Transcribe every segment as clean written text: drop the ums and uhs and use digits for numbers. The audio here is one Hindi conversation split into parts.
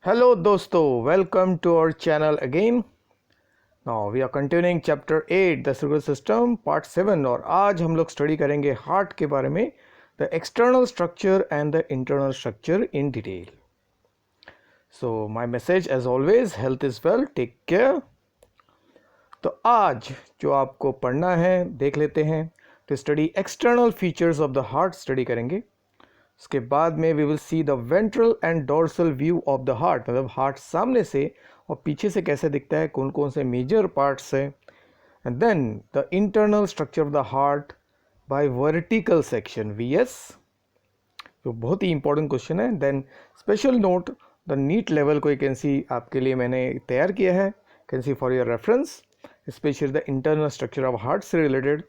Hello दोस्तों, welcome to our channel again. Now we are continuing chapter 8 the circulatory system part 7 और आज हम लोग स्टडी करेंगे हार्ट के बारे में, the external structure and the internal structure in detail. So my message as always, health is well, take care. तो आज जो आपको पढ़ना है देख लेते हैं. तो study external features of the heart study करेंगे. उसके बाद में we will see the ventral and dorsal view of the heart, मतलब हार्ट सामने से और पीछे से कैसे दिखता है, कौन कौन से मेजर पार्ट्स है. And then the internal structure of the heart by vertical section VS, जो बहुत ही इंपॉर्टेंट क्वेश्चन है. Then special note the NEET level को कैन सी आपके लिए मैंने तैयार किया है, can see for your reference, specially the internal structure of heart से रिलेटेड.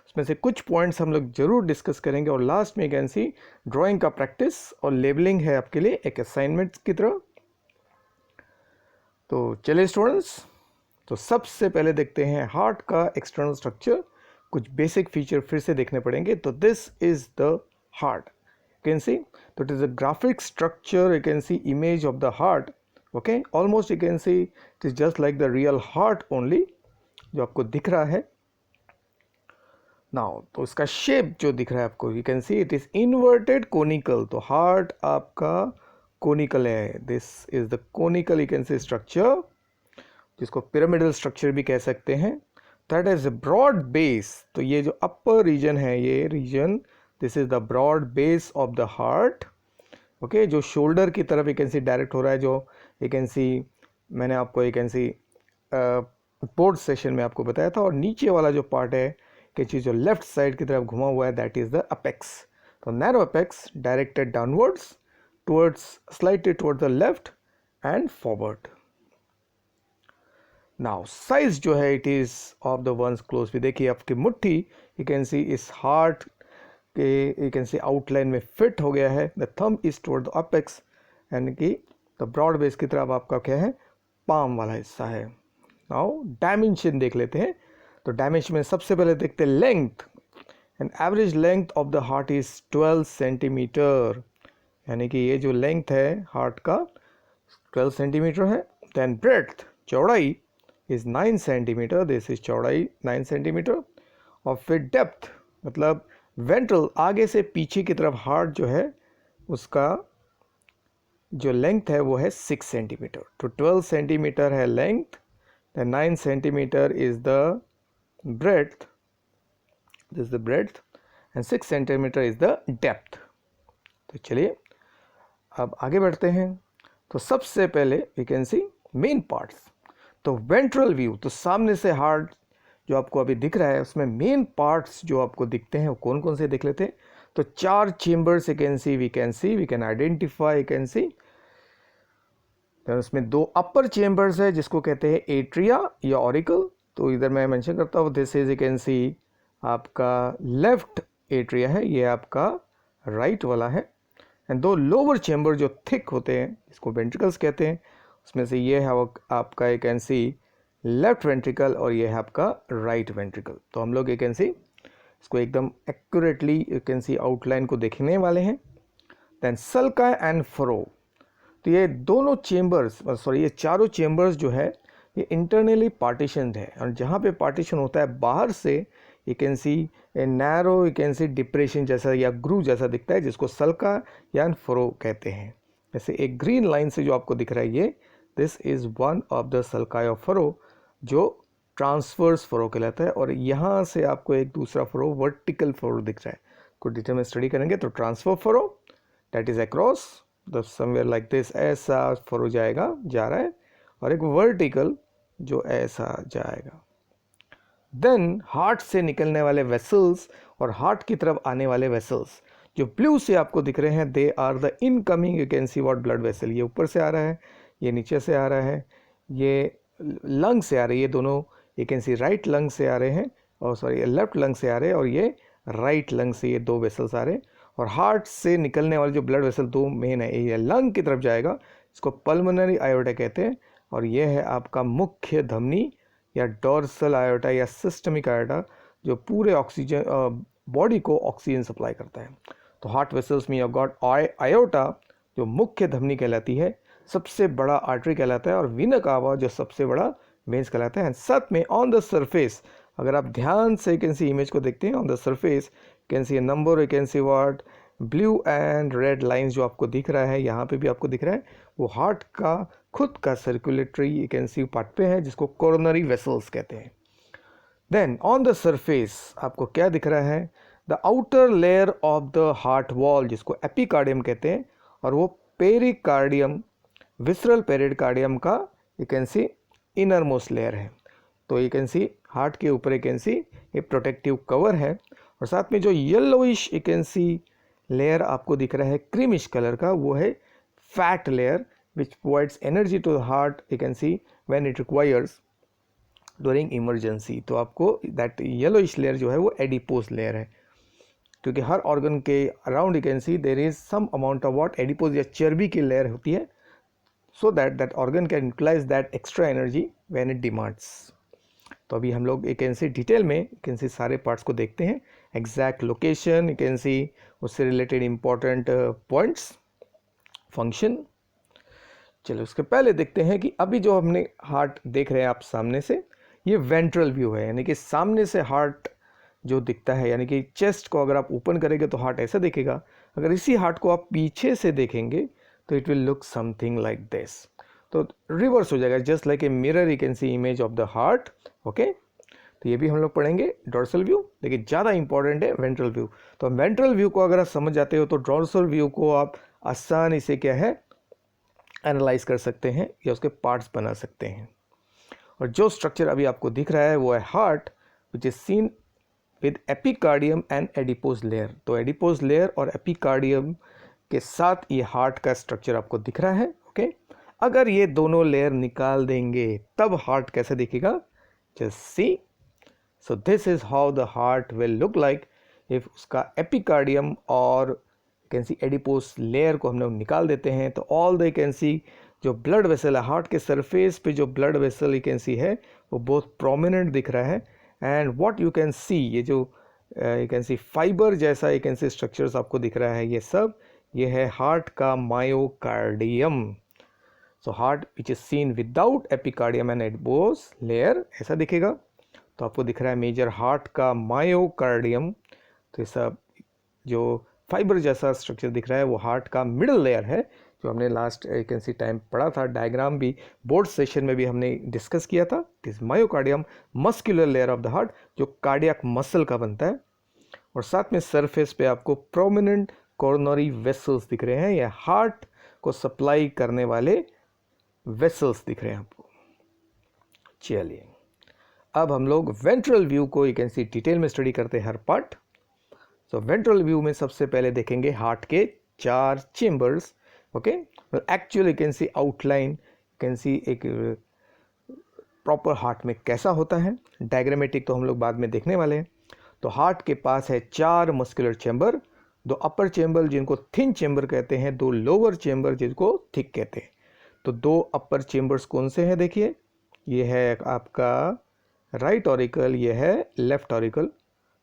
उसमें से कुछ पॉइंट्स हम लोग जरूर डिस्कस करेंगे और लास्ट में कैन सी ड्राइंग का प्रैक्टिस और लेबलिंग है आपके लिए एक असाइनमेंट की तरह. तो चलिए स्टूडेंट्स, तो सबसे पहले देखते हैं हार्ट का एक्सटर्नल स्ट्रक्चर. कुछ बेसिक फीचर फिर से देखने पड़ेंगे. तो this is the heart, can see. तो it is a graphic structure, you can see image of the heart. Okay, almost you can see it is just like the real heart only, जो आपको दिख रहा है नाउ. तो इसका शेप जो दिख रहा है आपको, you can see it is inverted conical. तो हार्ट आपका कोनिकल है. This is the conical, you can see structure, जिसको पिरामिडल स्ट्रक्चर भी कह सकते हैं. That is broad base. तो ये जो अपर रीजन है, ये region, this is the broad base of the heart. Okay, जो शोल्डर की तरफ यू कैन सी डायरेक्ट हो रहा है, जो यू कैन सी मैंने आपको you can see board session में आपको बताया था. और नीचे वाला जो पार्ट है कि चीज़ जो लेफ्ट साइड की तरफ घुमा हुआ है, दैट इज द अपेक्स. तो narrow apex directed downwards towards, slightly towards the left and forward. Now size जो है, it is of the ones close. भी देखिए आपकी मुट्ठी, यू कैन सी इस हार्ट के यू कैन सी आउटलाइन में फिट हो गया है. The thumb is toward the apex, यानी कि द ब्रॉड बेस की तरफ आपका क्या है, पाम वाला हिस्सा है. नाउ डायमेंशन देख लेते हैं. तो डायमेंशन में सबसे पहले देखते हैं length. And average length of the heart is 12 centimetre, यानी कि ये जो लेंथ है हार्ट का 12 सेंटीमीटर है. देन ब्रेड्थ, चौड़ाई इज 9 सेंटीमीटर. दिस इज चौड़ाई 9 सेंटीमीटर. और फिर डेप्थ, मतलब वेंट्रल, आगे से पीछे की तरफ हार्ट जो है उसका जो लेंथ है वो है 6 सेंटीमीटर. तो 12 सेंटीमीटर है length, then 9 centimeter is the breadth, this is the breadth, and 6 centimeter is the depth. तो चलिए अब आगे बढ़ते हैं. तो सबसे पहले you can see main parts. तो वेंट्रल व्यू, तो सामने से हार्ट जो आपको अभी दिख रहा है उसमें मेन पार्ट्स जो आपको दिखते हैं वो कौन कौन से देख लेते हैं. तो 4 chambers you can see, we can identify, you can see. तो उसमें 2 अपर चेम्बर्स है जिसको कहते हैं एट्रिया या ऑरिकल. तो इधर मैं मेंशन करता हूँ, दिस इज यू कैन सी आपका लेफ्ट एट्रिया है, ये आपका राइट वाला है. एंड 2 लोअर चेम्बर जो थिक होते हैं जिसको वेंट्रिकल्स कहते हैं, उसमें से ये है आपका you can see left ventricle और ये है आपका राइट वेंट्रिकल. तो हम लोग यू कैन सी इसको एकदम accurately you can see outline को देखने वाले हैं. Then sulci and furrow. तो ये दोनों चेम्बर्स, सॉरी ये चारों चेम्बर्स जो है ये इंटरनली पार्टीशन है. और जहाँ पे पार्टीशन होता है बाहर से you can C a narrow you can C depression जैसा या ग्रूव जैसा दिखता है, जिसको सल्का या फरो कहते हैं. जैसे एक ग्रीन लाइन से जो आपको दिख रहा है ये, this is one of the सल्का या फरो, जो ट्रांसवर्स फरो कहलाता है. और यहाँ से आपको एक दूसरा फरो वर्टिकल फरो दिख रहा है. कुछ डिटेल में स्टडी करेंगे. तो transfer furrow that is across the somewhere like this, ऐसा फरो जाएगा, जा रहा है. और एक वर्टिकल जो ऐसा जाएगा. देन हार्ट से निकलने वाले वेसल्स और हार्ट की तरफ आने वाले वेसल्स जो ब्लू से आपको दिख रहे हैं, they are the incoming you can see what blood vessel. ये ऊपर से आ रहा है, ये नीचे से आ रहा है, ये लंग से आ रही है, दोनों you can C right lung से आ रहे हैं, और सॉरी लेफ्ट लंग से आ रहे हैं, और ये राइट लंग से ये 2 वेसल्स आ रहे हैं. और हार्ट से निकलने वाले जो ब्लड वेसल 2 मेन है, ये लंग की तरफ जाएगा, इसको पल्मोनरी आयोटा कहते हैं. और ये है आपका मुख्य धमनी या डोर्सल आयोटा या सिस्टमिक आयोटा, जो पूरे ऑक्सीजन बॉडी को ऑक्सीजन सप्लाई करता है. तो हार्ट वेसल्स में यू गॉट आयोटा जो मुख्य धमनी कहलाती है, सबसे बड़ा आर्टरी कहलाता है और वेना कावा जो सबसे बड़ा वेन्स कहलाता है। साथ में ऑन द सरफेस अगर आप ध्यान से कैन सी इमेज को देखते हैं, on the surface can see A number, you can see what blue and red lines जो आपको दिख रहा है, यहाँ पे भी आपको दिख रहा है, वो हार्ट का खुद का circulatory you can see part पे है जिसको कोरोनरी वेसल्स कहते हैं। देन ऑन द सरफेस आपको क्या दिख रहा है, the outer layer of the heart wall जिसको एपिकार्डियम कहते हैं, और वो पेरिकार्डियम विसरल पेरिकार्डियम का you can C inner most layer है। तो यू कैन सी हार्ट के ऊपर यू कैन सी ये प्रोटेक्टिव कवर है, और साथ में जो yellowish you can see layer आपको दिख रहा है क्रीमिश कलर का, वो है fat layer which provides energy to the heart you can see when it requires during emergency. तो आपको दैट येलोइश लेयर जो है वो एडिपोज लेयर है, क्योंकि हर ऑर्गन के around you can see there is some amount of what adipose या चर्बी की लेयर होती है, so that organ can utilise that extra energy when it demands. तो अभी हम लोग यू कैन सी डिटेल में यू कैन सी सारे पार्ट्स को देखते हैं, exact location you can see उससे रिलेटेड इंपॉर्टेंट पॉइंट्स, फंक्शन। चलो उसके पहले देखते हैं कि अभी जो हमने हार्ट देख रहे हैं आप सामने से, ये वेंट्रल व्यू है, यानी कि सामने से हार्ट जो दिखता है, यानी कि चेस्ट को अगर आप ओपन करेंगे तो हार्ट ऐसा दिखेगा। अगर इसी हार्ट को आप पीछे से देखेंगे तो it will look something like this, तो रिवर्स हो जाएगा, just like a mirror you can see image of the heart. Okay, तो ये भी हम लोग पढ़ेंगे डॉर्सल व्यू, लेकिन ज़्यादा इंपॉर्टेंट है वेंट्रल व्यू। तो वेंट्रल व्यू को अगर आप समझ जाते हो तो डॉर्सल व्यू को आप आसानी से क्या है एनालाइज कर सकते हैं या उसके पार्ट्स बना सकते हैं। और जो स्ट्रक्चर अभी आपको दिख रहा है वो है heart which is seen with epicardium and adipose layer. तो एडिपोज लेयर और एपिकार्डियम के साथ ये हार्ट का स्ट्रक्चर आपको दिख रहा है। ओके, अगर ये दोनों लेयर निकाल देंगे तब हार्ट कैसे दिखेगा, just see. So this is how the heart will look like if उसका एपिकार्डियम और कैन सी एडिपोज लेयर को हम लोग निकाल देते हैं, तो ऑल द कैन सी जो ब्लड वेसल है हार्ट के सरफेस पे, जो ब्लड वेसल यू कैन सी है वो बहुत प्रोमिनेंट दिख रहा है। And what you can see, ये जो यू कैन सी फाइबर जैसा यू कैन सी स्ट्रक्चर्स आपको दिख रहा है, ये सब ये है हार्ट का myocardium. So heart which is seen without epicardium and adipose layer ऐसा दिखेगा। तो आपको दिख रहा है मेजर हार्ट का मायोकार्डियम, तो ये सब जो फाइबर जैसा स्ट्रक्चर दिख रहा है वो हार्ट का मिडल लेयर है, जो हमने last you can C time पढ़ा था, डायग्राम भी बोर्ड सेशन में भी हमने डिस्कस किया था। This myocardium muscular layer of the heart जो कार्डियक मसल का बनता है, और साथ में सरफेस पे आपको प्रोमिनेंट कोरोनरी वेसल्स दिख रहे हैं, या हार्ट को सप्लाई करने वाले वेसल्स दिख रहे हैं आपको। चलिए अब हम लोग वेंट्रल व्यू को यू कैन सी डिटेल में स्टडी करते हैं हर पार्ट। सो वेंट्रल व्यू में सबसे पहले देखेंगे हार्ट के 4 chambers. Okay, actually you can see outline, you can सी एक प्रॉपर हार्ट में कैसा होता है, डायग्रामेटिक तो हम लोग बाद में देखने वाले हैं। तो हार्ट के पास है 4 मस्कुलर चेंबर, 2 अपर चेंबर जिनको थिन चेंबर कहते हैं, 2 लोअर चेंबर जिनको थिक कहते हैं। तो 2 अपर चेंबर्स कौन से हैं, देखिए ये है आपका राइट ऑरिकल, ये है लेफ्ट ऑरिकल।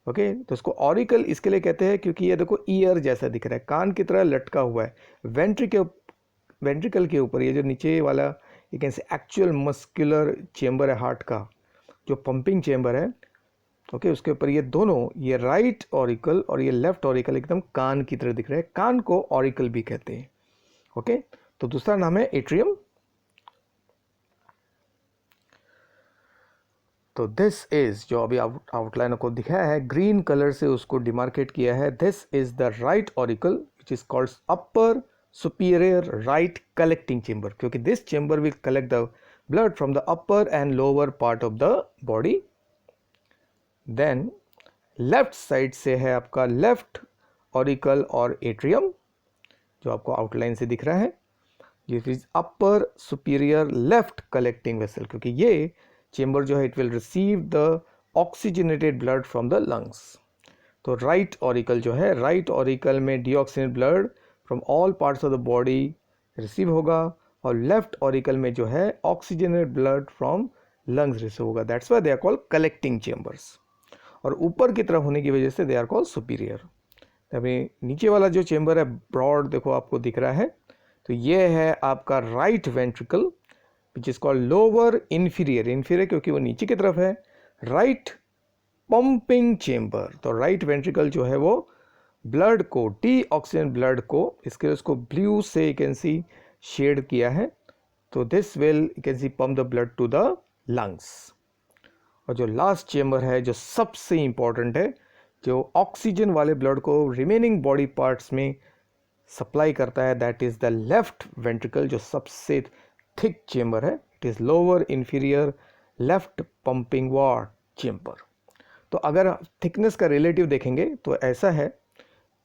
ओके, तो इसको ऑरिकल इसके लिए कहते हैं क्योंकि ये देखो ईयर जैसा दिख रहा है, कान की तरह लटका हुआ है। वेंट्रिकल के ऊपर ये जो नीचे वाला you can say actual muscular chamber है हार्ट का, जो पंपिंग चेंबर है, ओके, उसके ऊपर ये दोनों, ये राइट ऑरिकल और ये लेफ्ट ऑरिकल एकदम कान की तरह दिख रहा है। कान को ऑरिकल भी कहते हैं। ओके, तो दूसरा नाम है एट्रियम। तो दिस इज जो अभी आउटलाइन को दिखाया है ग्रीन कलर से उसको डिमार्केट किया है, this is the right auricle which is called upper superior right collecting chamber, क्योंकि this chamber will collect the blood from the upper and lower part of the body. Then left side से है आपका लेफ्ट ऑरिकल और एट्रियम जो आपको आउटलाइन से दिख रहा है, this is upper superior left collecting vessel, क्योंकि ये चेंबर जो है it will receive the oxygenated blood from the lungs. तो राइट ऑरिकल जो है, राइट ऑरिकल में deoxygenated blood from all parts of the body receive होगा, और लेफ्ट ऑरिकल में जो है oxygenated blood from lungs receive होगा। That's why they are called collecting chambers, और ऊपर की तरफ होने की वजह से दे आर कॉल्ड सुपीरियर। अभी नीचे वाला जो चेंबर है ब्रॉड देखो आपको दिख रहा है, तो ये है आपका right ventricle which is called lower inferior, inferior क्योंकि वो नीचे की तरफ है, राइट पंपिंग चेम्बर। तो राइट वेंट्रिकल जो है वो ब्लड को, डी ऑक्सीजन ब्लड को, इसके उसको ब्लू से यू कैन सी शेड किया है। तो this will you can see pump the blood to the lungs. और जो लास्ट चेम्बर है जो सबसे इंपॉर्टेंट है, जो ऑक्सीजन वाले ब्लड को रिमेनिंग बॉडी पार्ट्स में सप्लाई करता है, that is the left ventricle, जो सबसे थिक चेम्बर है। It is lower inferior left pumping ward chamber. तो अगर थिकनेस का रिलेटिव देखेंगे तो ऐसा है,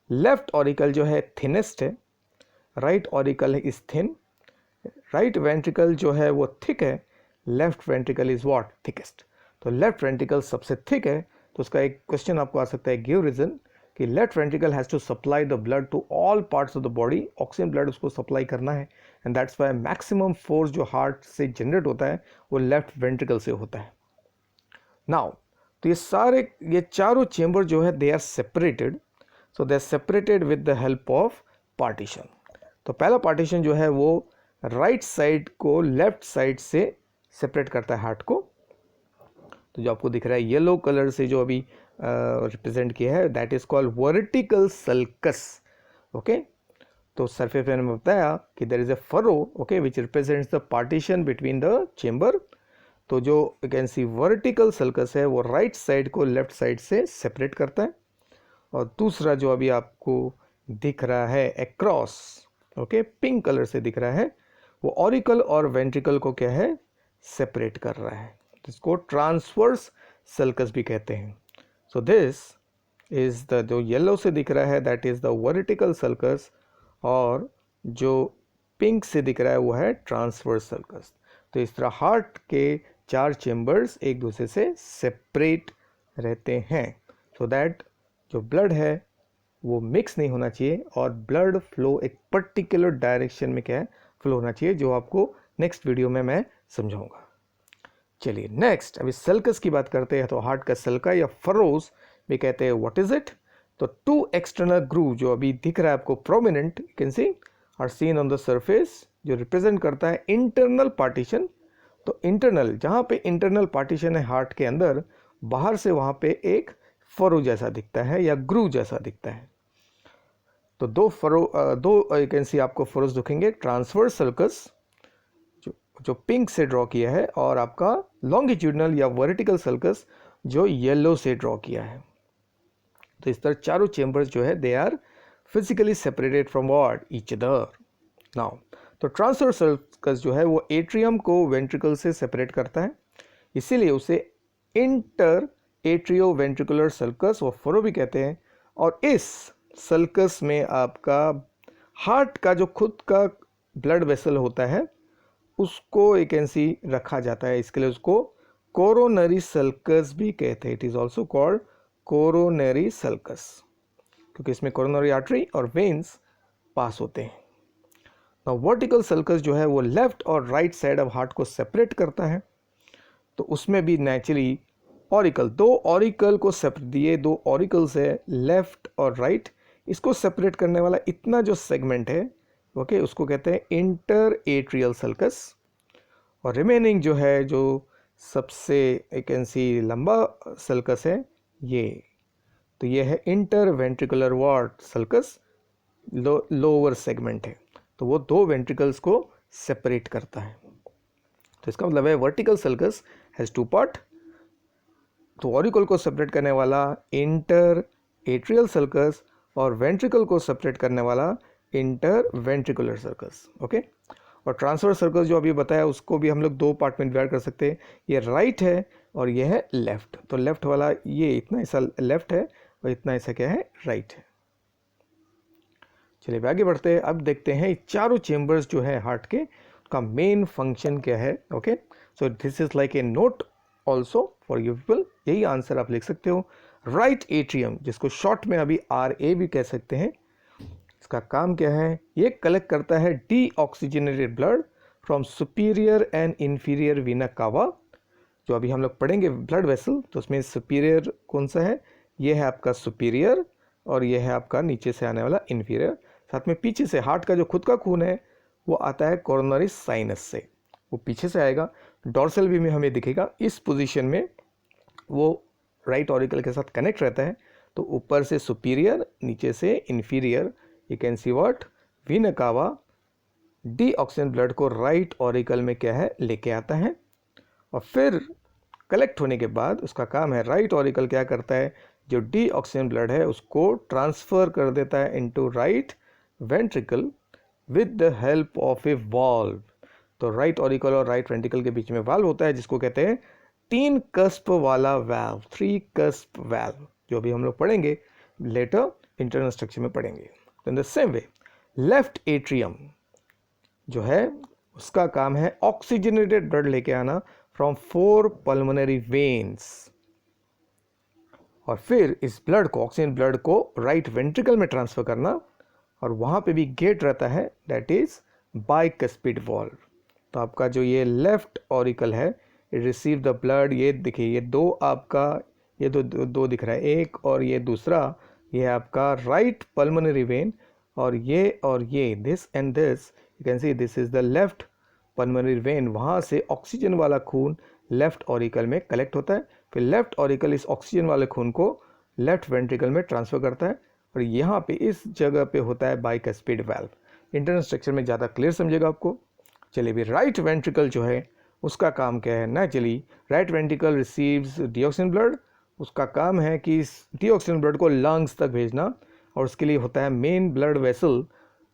लेफ्ट ऑरिकल जो है थिनेस्ट है, right auricle is thin, right ventricle जो है वो थिक है, left ventricle is what, thickest. तो लेफ्ट वेंट्रिकल सबसे थिक है, तो उसका एक क्वेश्चन आपको आ सकता है, गिव रीजन, कि left ventricle has to supply the blood to all parts of the body, oxygen blood उसको सप्लाई करना है, and that's why maximum force जो हार्ट से जनरेट होता है वो लेफ्ट वेंट्रिकल से होता है। नाउ तो ये चारों चेंबर जो है they are separated, so they are separated with the help of partition. तो पहला पार्टीशन जो है वो राइट साइड को लेफ्ट साइड से सेपरेट करता है हार्ट को। तो जो आपको दिख रहा है येलो कलर से जो अभी रिप्रेजेंट किया है, that is called vertical sulcus. Okay, तो सरफेस पे मैंने बताया कि there is a furrow, okay, which represents the partition between the chamber. तो जो you can see vertical sulcus है वो राइट साइड को लेफ्ट साइड से सेपरेट करता है। और दूसरा जो अभी आपको दिख रहा है एक्रॉस, ओके, पिंक कलर से दिख रहा है, वो ऑरिकल और वेंट्रिकल को क्या है, सेपरेट कर रहा है। इसको ट्रांसवर्स सल्कस भी कहते हैं। सो दिस इज द, जो येलो से दिख रहा है that is the vertical sulcus, और जो पिंक से दिख रहा है वो है ट्रांसवर्स सल्कस। तो इस तरह हार्ट के चार चेंबर्स एक दूसरे से सेपरेट रहते हैं, सो दैट जो ब्लड है वो मिक्स नहीं होना चाहिए और ब्लड फ्लो एक पर्टिकुलर डायरेक्शन में क्या है, फ्लो होना चाहिए, जो आपको नेक्स्ट वीडियो में मैं समझाऊंगा। चलिए नेक्स्ट अभी सल्कस की बात करते हैं। तो हार्ट का सल्का या फरोज भी कहते हैं, व्हाट इज इट। तो टू एक्सटर्नल ग्रूव जो अभी दिख रहा है आपको prominent, you can see, are seen on the surface, जो रिप्रेजेंट करता है इंटरनल पार्टीशन। तो इंटरनल, जहाँ पे इंटरनल पार्टीशन है हार्ट के अंदर, बाहर से वहाँ पे एक फरो जैसा दिखता है या ग्रूव जैसा दिखता है। तो दो यू कैन सी आपको फरोज दिखेंगे, ट्रांसवर्स सल्कस जो पिंक से ड्रॉ किया है, और आपका लॉन्गिट्यूडनल या वर्टिकल सल्कस जो येलो से ड्रॉ किया है। तो इस तरह चारों चेंबर्स जो है they are physically separated from what, each other. Now तो ट्रांसवर्स सल्कस जो है वो एट्रियम को वेंट्रिकल से सेपरेट करता है, इसीलिए उसे इंटर एट्रियो वेंट्रिकुलर सल्कस और फरो भी कहते हैं। और इस सल्कस में आपका हार्ट का जो खुद का ब्लड वेसल होता है उसको एक कैन सी रखा जाता है, इसके लिए उसको कोरोनरी सल्कस भी कहते हैं। It is also called coronary sulcus, क्योंकि इसमें कोरोनरी आर्टरी और वेन्स पास होते हैं। नाउ वर्टिकल सल्कस जो है वो लेफ्ट और राइट साइड ऑफ हार्ट को सेपरेट करता है। तो उसमें भी नेचुरली ऑरिकल, दो ऑरिकल को सेपरेट दिए, दो ऑरिकल्स है लेफ्ट और राइट, इसको सेपरेट करने वाला इतना जो सेगमेंट है, ओके, उसको कहते हैं इंटर एट्रियल सल्कस। और रिमेनिंग जो है, जो सबसे एक कैन सी लंबा सल्कस है ये, तो ये है inter ventricular ward sulcus, lower segment है, तो वो दो वेंट्रिकल्स को सेपरेट करता है। तो इसका मतलब है vertical sulcus has two part. तो ऑरिकल को सेपरेट करने वाला इंटर एट्रियल सल्कस और वेंट्रिकल को सेपरेट करने वाला इंटर वेंट्रिकुलर सर्कस, ओके। और ट्रांसवर्स सर्कस जो अभी बताया उसको भी हम लोग दो पार्ट में डिवाइड कर सकते हैं, ये राइट है और ये है लेफ्ट। तो लेफ्ट वाला ये इतना हिस्सा लेफ्ट है और इतना हिस्सा क्या है, राइट है। चलिए आगे बढ़ते हैं, अब देखते हैं चारों चेंबर्स जो है हार्ट के, का मेन फंक्शन क्या है, okay. So this is like a note also for you people, यही आंसर आप लिख सकते हो। राइट एट्रियम, जिसको शॉर्ट में अभी RA भी कह सकते हैं, इसका काम क्या है, ये कलेक्ट करता है deoxygenated blood from superior and inferior vena कावा। जो अभी हम लोग पढ़ेंगे ब्लड वेसल, तो उसमें सुपीरियर कौन सा है, ये है आपका सुपीरियर, और ये है आपका नीचे से आने वाला इंफीरियर। साथ में पीछे से हार्ट का जो खुद का खून है वो आता है कोरोनरी साइनस से, वो पीछे से आएगा, डॉर्सल वी में हमें दिखेगा इस पोजीशन में वो राइट ऑरिकल के साथ कनेक्ट रहता है। तो ऊपर से सुपीरियर, नीचे से inferior, you can see what, Veena कावा डीऑक्सीजन ब्लड को राइट ऑरिकल में क्या है लेके आता है, और फिर कलेक्ट होने के बाद उसका काम है, राइट ऑरिकल क्या करता है, जो डीऑक्सीजन ब्लड है उसको ट्रांसफ़र कर देता है into right ventricle with the help of a valve. तो राइट ऑरिकल और राइट वेंट्रिकल के बीच में वाल्व होता है जिसको कहते हैं 3 कस्प वाला वाल्व, 3 कस्प वाल्व, जो भी हम लोग पढ़ेंगे लेटर इंटरनल स्ट्रक्चर में पढ़ेंगे। तो in the same way left atrium जो है उसका काम है ऑक्सीजनेटेड ब्लड लेके आना फ्रॉम 4 पल्मोनरी वेन्स, और फिर इस ब्लड को, ऑक्सीजन ब्लड को राइट वेंट्रिकल में ट्रांसफर करना, और वहाँ पे भी गेट रहता है दैट इज बाइकस्पिड वाल्व। तो आपका जो ये लेफ्ट ऑरिकल है इट रिसीव द ब्लड, ये देखिए ये दो आपका, ये दो दिख रहा है, एक और ये दूसरा, ये आपका राइट पल्मोनरी वेन, और ये this and this you can see this is the left pulmonary when. वहाँ से ऑक्सीजन वाला खून लेफ्ट ऑरिकल में कलेक्ट होता है, फिर लेफ्ट ऑरिकल इस ऑक्सीजन वाले खून को लेफ्ट वेंट्रिकल में ट्रांसफर करता है, और यहाँ पे इस जगह पे होता है बाइकस्पिड वाल्व। इंटरनल स्ट्रक्चर में ज़्यादा क्लियर समझेगा आपको। चलिए भी राइट वेंट्रिकल जो है उसका काम क्या है, naturally right ventricle receives डीऑक्सीजन blood, उसका काम है कि इस डीऑक्सीजन ब्लड को लंग्स तक भेजना, और उसके लिए होता है मेन ब्लड वेसल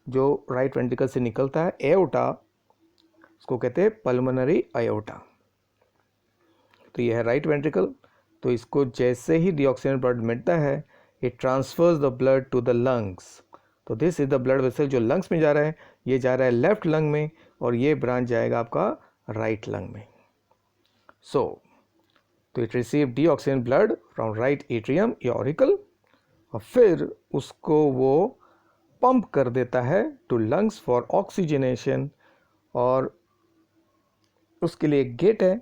जो राइट वेंट्रिकल से निकलता है, एओर्टा, उसको कहते हैं पल्मोनरी आयोटा। तो यह है राइट वेंट्रिकल। तो इसको जैसे ही डीऑक्सीजन ब्लड मिलता है it transfers the blood to the lungs. तो this is the blood vessel जो लंग्स में जा रहा है, ये जा रहा है लेफ्ट लंग में, और ये ब्रांच जाएगा आपका राइट लंग में। सो तो it receive डीऑक्सीजन blood from right atrium या ऑरिकल, और फिर उसको वो पंप कर देता है टू लंग्स फॉर ऑक्सीजनेशन, और उसके लिए एक गेट है,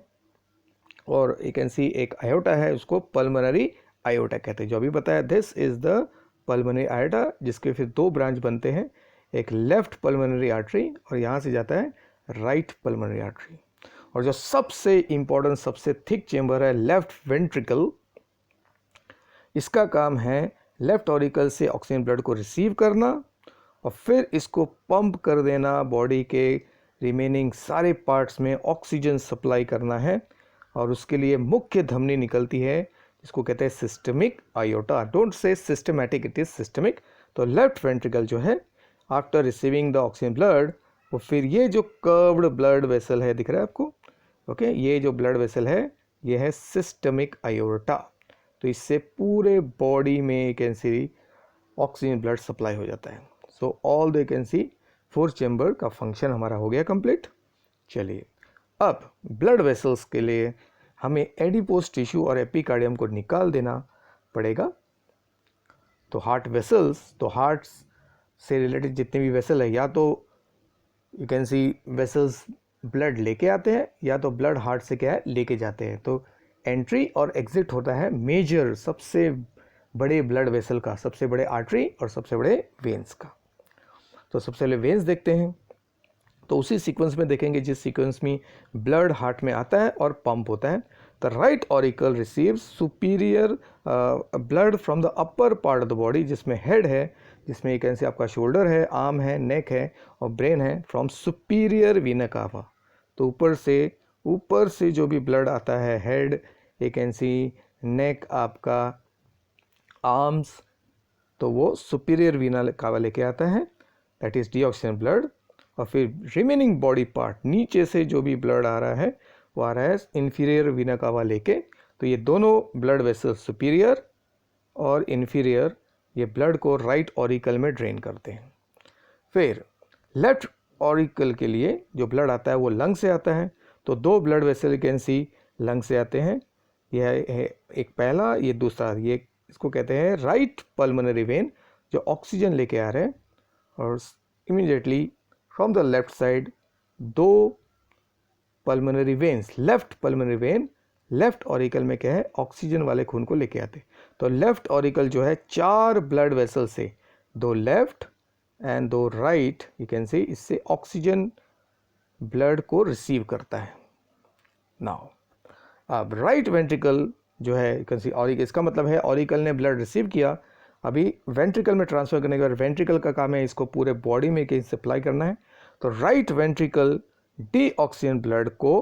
और यू कैन सी एक आयोटा है, उसको पल्मोनरी आयोटा कहते हैं। जो अभी बताया this is the pulmonary iota, जिसके फिर 2 ब्रांच बनते हैं, एक लेफ्ट पल्मोनरी आर्टरी और यहाँ से जाता है राइट पल्मोनरी आर्टरी। और जो सबसे इंपॉर्टेंट, सबसे थिक चेंबर है लेफ्ट वेंट्रिकल, इसका काम है लेफ्ट ऑरिकल से ऑक्सीजन ब्लड को रिसीव करना और फिर इसको पंप कर देना, बॉडी के रिमेनिंग सारे पार्ट्स में ऑक्सीजन सप्लाई करना है, और उसके लिए मुख्य धमनी निकलती है जिसको कहते हैं systemic iota. Don't say systematic, it is systemic. तो लेफ्ट वेंट्रिकल जो है after receiving the oxygen blood, वो फिर ये जो कर्व्ड ब्लड वेसल है, दिख रहा है आपको, ओके, ये जो ब्लड वेसल है ये है सिस्टमिक आयोटा। तो इससे पूरे बॉडी में can see oxygen blood supply हो जाता है। So all they can see 4 chamber का फंक्शन हमारा हो गया कंप्लीट। चलिए अब ब्लड वेसल्स के लिए हमें एडिपोज टिश्यू और एपिकार्डियम को निकाल देना पड़ेगा। तो हार्ट वेसल्स, तो हार्ट से रिलेटेड जितने भी वेसल है, या तो you can C vessels blood लेके आते हैं, या तो ब्लड हार्ट से क्या है लेके जाते हैं। तो एंट्री और एग्जिट होता है मेजर, सबसे बड़े ब्लड वेसल का, सबसे बड़े आर्टरी और सबसे बड़े वेन्स का। तो सबसे पहले वेन्स देखते हैं। तो उसी सीक्वेंस में देखेंगे जिस सीक्वेंस में ब्लड हार्ट में आता है और पंप होता है। The right auricle receives superior blood from the upper part of the body, जिसमें हेड है, जिसमें एक ऐसे आपका शोल्डर है, आर्म है, नेक है और ब्रेन है, फ्रॉम सुपीरियर वीना कावा। तो ऊपर से जो भी ब्लड आता है, हेड, एक ऐसी नेक, आपका आर्म्स, तो वो सुपीरियर वीना कावा लेके आता है, दैट इज डीऑक्सीजन ब्लड। और फिर रिमेनिंग बॉडी पार्ट, नीचे से जो भी ब्लड आ रहा है वो आ रहा है इन्फीरियर वीना कावा लेके। तो ये दोनों ब्लड वेसल सुपीरियर और इन्फीरियर, ये ब्लड को राइट ऑरिकल में ड्रेन करते हैं। फिर लेफ्ट ऑरिकल के लिए जो ब्लड आता है वो लंग से आता है। तो 2 blood vessel can see lung से आते हैं, यह है एक पहला, ये दूसरा, ये इसको कहते हैं राइट पल्मोनरी वेन जो ऑक्सीजन लेके आ रहे हैं। और immediately from the left side 2 pulmonary veins, left pulmonary vein left auricle में क्या है ऑक्सीजन वाले खून को लेके आते। तो लेफ्ट ऑरिकल जो है 4 ब्लड वेसल से, 2 लेफ्ट, एंड दो राइट यू कैन सी इससे ऑक्सीजन ब्लड को रिसीव करता है। नाउ अब राइट वेंट्रिकल जो है यू कैन सी ऑरिकल, इसका मतलब है ऑरिकल ने ब्लड रिसीव किया, अभी वेंट्रिकल में ट्रांसफर करने के बाद वेंट्रिकल का काम है इसको पूरे बॉडी में कहीं सप्लाई करना है। तो राइट वेंट्रिकल डीऑक्सीजन ब्लड को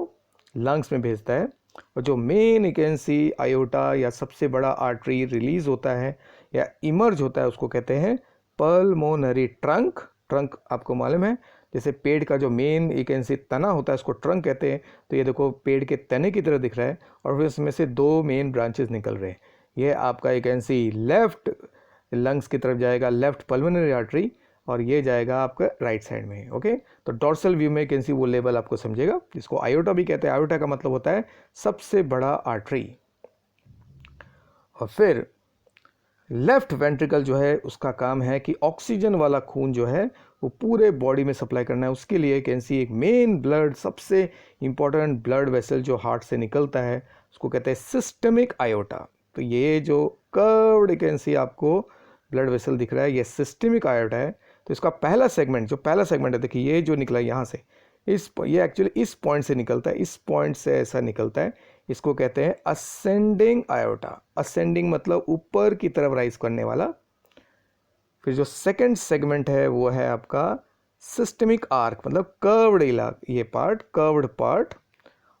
लंग्स में भेजता है, और जो main you can C iota या सबसे बड़ा आर्टरी रिलीज होता है या इमर्ज होता है उसको कहते हैं पल्मोनरी ट्रंक। ट्रंक आपको मालूम है जैसे पेड़ का जो मेन यू कैन सी तना होता है उसको ट्रंक कहते हैं। तो ये देखो पेड़ के तने की तरह दिख रहा है और फिर उसमें से दो मेन ब्रांचेस निकल रहे हैं। ये आपका you can see left lungs की तरफ जाएगा लेफ्ट पल्मोनरी आर्टरी, और ये जाएगा आपका राइट साइड में। ओके, तो डॉर्सल व्यू में कैन सी वो लेवल आपको समझेगा, जिसको आयोटा भी कहते हैं। आयोटा का मतलब होता है सबसे बड़ा आर्टरी। और फिर लेफ्ट वेंट्रिकल जो है उसका काम है कि ऑक्सीजन वाला खून जो है वो पूरे बॉडी में सप्लाई करना है। उसके लिए कैन सी एक मेन ब्लड सबसे इंपॉर्टेंट ब्लड वेसल जो हार्ट से निकलता है उसको कहते हैं सिस्टमिक आयोटा। तो ये जो कर्व्ड कैन सी आपको ब्लड वेसल दिख रहा है ये सिस्टमिक आयोटा है। तो इसका पहला सेगमेंट है, देखिए ये जो निकला यहाँ से ये एक्चुअली इस पॉइंट से निकलता है, इस पॉइंट से ऐसा निकलता है, इसको कहते हैं असेंडिंग आयोटा। असेंडिंग मतलब ऊपर की तरफ राइज करने वाला। फिर जो सेकंड सेगमेंट है वो है आपका सिस्टमिक आर्क, मतलब कर्व्ड ये पार्ट, कर्व्ड पार्ट।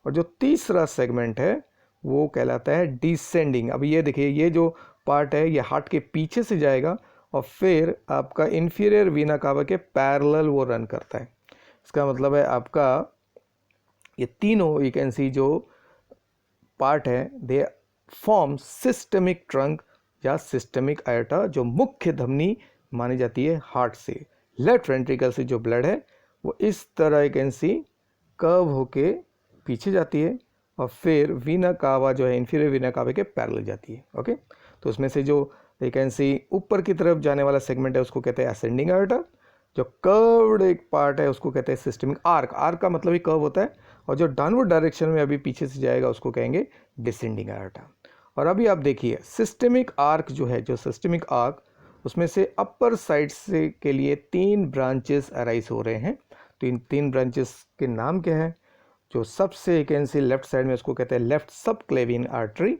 और जो तीसरा सेगमेंट है वो कहलाता है डिसेंडिंग। अब ये देखिए ये जो पार्ट है ये हार्ट के पीछे से जाएगा और फिर आपका इंफीरियर वीना कावा के पैरेलल वो रन करता है। इसका मतलब है आपका ये तीनों यू कैन सी जो पार्ट है दे फॉर्म सिस्टमिक ट्रंक या सिस्टमिक आयोटा, जो मुख्य धमनी मानी जाती है हार्ट से। लेफ्ट वेंट्रिकल से जो ब्लड है वो इस तरह यू कैन सी कर्व होके पीछे जाती है और फिर वीना कावा जो है इंफीरियर वीना कावा के पैरेलल जाती है। ओके, तो उसमें से जो यू कैन सी ऊपर की तरफ जाने वाला सेगमेंट है उसको कहते हैं असेंडिंग आयोटा, जो कर्व्ड एक पार्ट है उसको कहते हैं सिस्टमिक आर्क। आर्क का मतलब ही कर्व होता है, और जो डाउनवर्ड डायरेक्शन में अभी पीछे से जाएगा उसको कहेंगे डिसेंडिंग आयोटा। और अभी आप देखिए सिस्टमिक आर्क जो है, जो सिस्टमिक आर्क उसमें से अपर साइड से के लिए 3 ब्रांचेस अराइज हो रहे हैं। तो इन 3 ब्रांचेस के नाम क्या है? जो सबसे you can see left side में उसको कहते हैं left subclavian artery.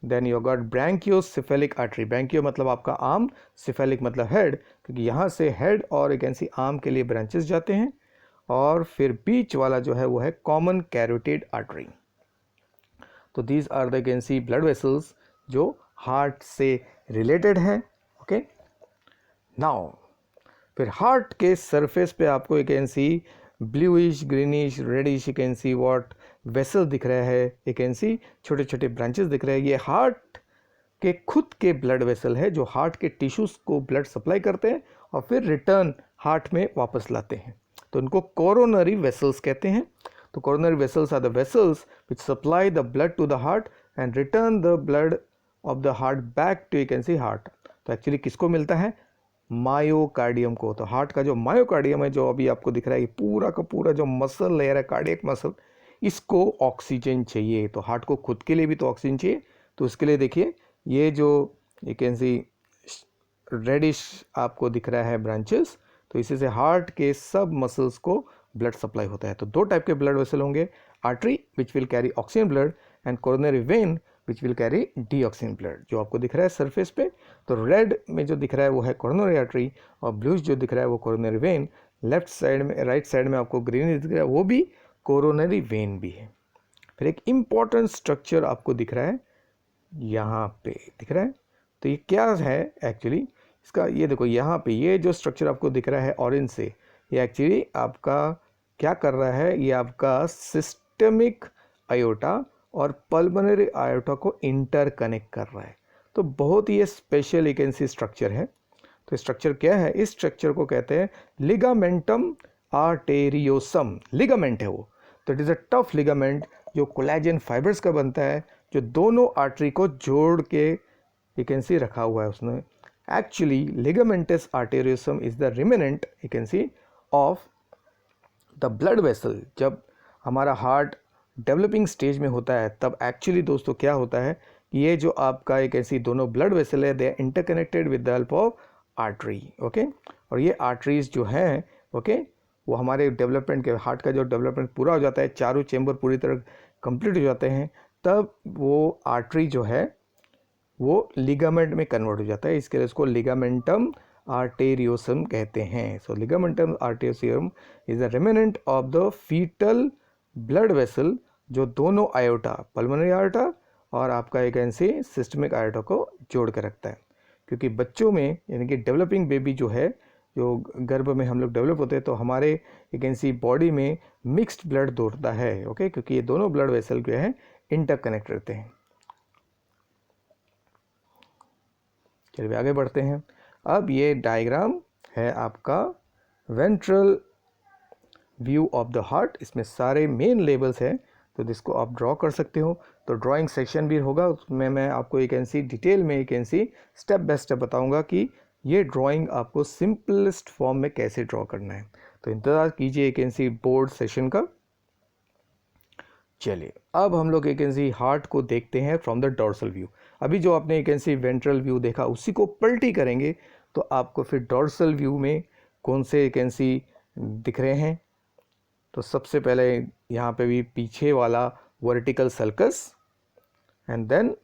Then you got brachiocephalic artery. Brachio मतलब आपका आर्म, सिफेलिक मतलब हेड, क्योंकि यहाँ से हेड और यू कैन सी आर्म के लिए ब्रांचेस जाते हैं। और फिर बीच वाला जो है वो है कॉमन कैरोटिड आर्टरी। तो these are the can see blood vessels जो हार्ट से रिलेटेड हैं। ओके, नाउ फिर हार्ट के सरफेस पे आपको you can see bluish greenish reddish you can see what vessel दिख रहा है, यू कैन सी छोटे छोटे ब्रांचेस दिख रहे हैं। ये हार्ट के खुद के ब्लड वेसल है जो हार्ट के टिश्यूज को ब्लड सप्लाई करते हैं और फिर रिटर्न हार्ट में वापस लाते हैं। तो उनको कोरोनरी वेसल्स कहते हैं। तो coronary vessels are the vessels which supply the blood to the heart and return the blood of the heart back to you can see heart. तो एक्चुअली किसको मिलता है? मायोकार्डियम को। तो हार्ट का जो मायोकार्डियम है जो अभी आपको दिख रहा है, ये पूरा का पूरा जो मसल लेयर है कार्डियक मसल, इसको ऑक्सीजन चाहिए। तो हार्ट को खुद के लिए भी तो ऑक्सीजन चाहिए। तो उसके लिए देखिए ये जो यू कैन सी रेडिश आपको दिख रहा है ब्रांचेस, तो इसी से हार्ट के सब मसल्स को ब्लड सप्लाई होता है। तो 2 टाइप के ब्लड वेसल होंगे, artery which will carry oxygen blood and coronary when which will carry डीऑक्सीजन blood, जो आपको दिख रहा है सरफेस पे। तो रेड में जो दिख रहा है वो है कोरोनरी आर्टरी और ब्लूज जो दिख रहा है वो कोरोनरी वेन। लेफ्ट साइड में राइट साइड में आपको ग्रीन दिख रहा है वो भी कोरोनरी वेन भी है। फिर एक इम्पॉर्टेंट स्ट्रक्चर आपको दिख रहा है, यहाँ पे दिख रहा है। तो ये क्या है एक्चुअली इसका? ये देखो यहाँ पे ये जो स्ट्रक्चर आपको दिख रहा है ऑरेंज से, ये एक्चुअली आपका क्या कर रहा है? ये आपका सिस्टमिक आयोटा और पल्मोनरी आयोटा को इंटर कनेक्ट कर रहा है। तो बहुत ही special you can see structure है। तो स्ट्रक्चर क्या है? इस स्ट्रक्चर को कहते हैं लिगामेंटम आर्टेरियोसम। लिगामेंट है वो, तो it is a tough ligament जो कोलेजन फाइबर्स का बनता है, जो दोनों आर्टरी को जोड़ के यू कैन सी रखा हुआ है उसने। Actually ligamentum arteriosum is the remnant you can see of the blood vessel. जब हमारा हार्ट डेवलपिंग स्टेज में होता है तब एक्चुअली दोस्तों क्या होता है, ये जो आपका एक ऐसी दोनों ब्लड वेसल है they are interconnected with the help of artery. Okay, और ये आर्टरीज जो हैं ओके वो हमारे डेवलपमेंट के हार्ट का जो डेवलपमेंट पूरा हो जाता है, चारों चेंबर पूरी तरह कंप्लीट हो जाते हैं, तब वो आर्टरी जो है वो लिगामेंट में कन्वर्ट हो जाता है। इसके लिए इसको लिगामेंटम आर्टेरियोसम कहते हैं। So ligamentum arteriosum is the remnant of the foetal blood vessel जो दोनों आयोटा, पल्मोनरी आयोटा और आपका एक ऐसे सिस्टमिक आयोटा को जोड़ कर रखता है। क्योंकि बच्चों में यानी कि डेवलपिंग बेबी जो है, जो गर्भ में हम लोग डेवलप होते हैं, तो हमारे एक ऐसी बॉडी में मिक्स्ड ब्लड दौड़ता है ओके, क्योंकि ये दोनों ब्लड वेसल जो है इंटरकनेक्ट रहते हैं। चलिए आगे बढ़ते हैं। अब ये डायग्राम है आपका ventral view of the heart. इसमें सारे मेन लेवल्स हैं, तो जिसको आप ड्रॉ कर सकते हो। तो ड्राइंग सेक्शन भी होगा, उसमें मैं आपको एक ऐसी डिटेल में एक ऐसी स्टेप बाय स्टेप बताऊंगा कि ये ड्राइंग आपको सिंपलेस्ट फॉर्म में कैसे ड्रॉ करना है। तो इंतज़ार कीजिए एक ऐसी बोर्ड सेशन का। चलिए अब हम लोग एक ऐसी हार्ट को देखते हैं फ्रॉम द डॉर्सल व्यू। अभी जो आपने एक ऐसी वेंट्रल व्यू देखा उसी को पलटी करेंगे तो आपको फिर डॉर्सल व्यू में कौन से एक ऐसी दिख रहे हैं। तो सबसे पहले यहाँ पे भी पीछे वाला vertical sulcus and then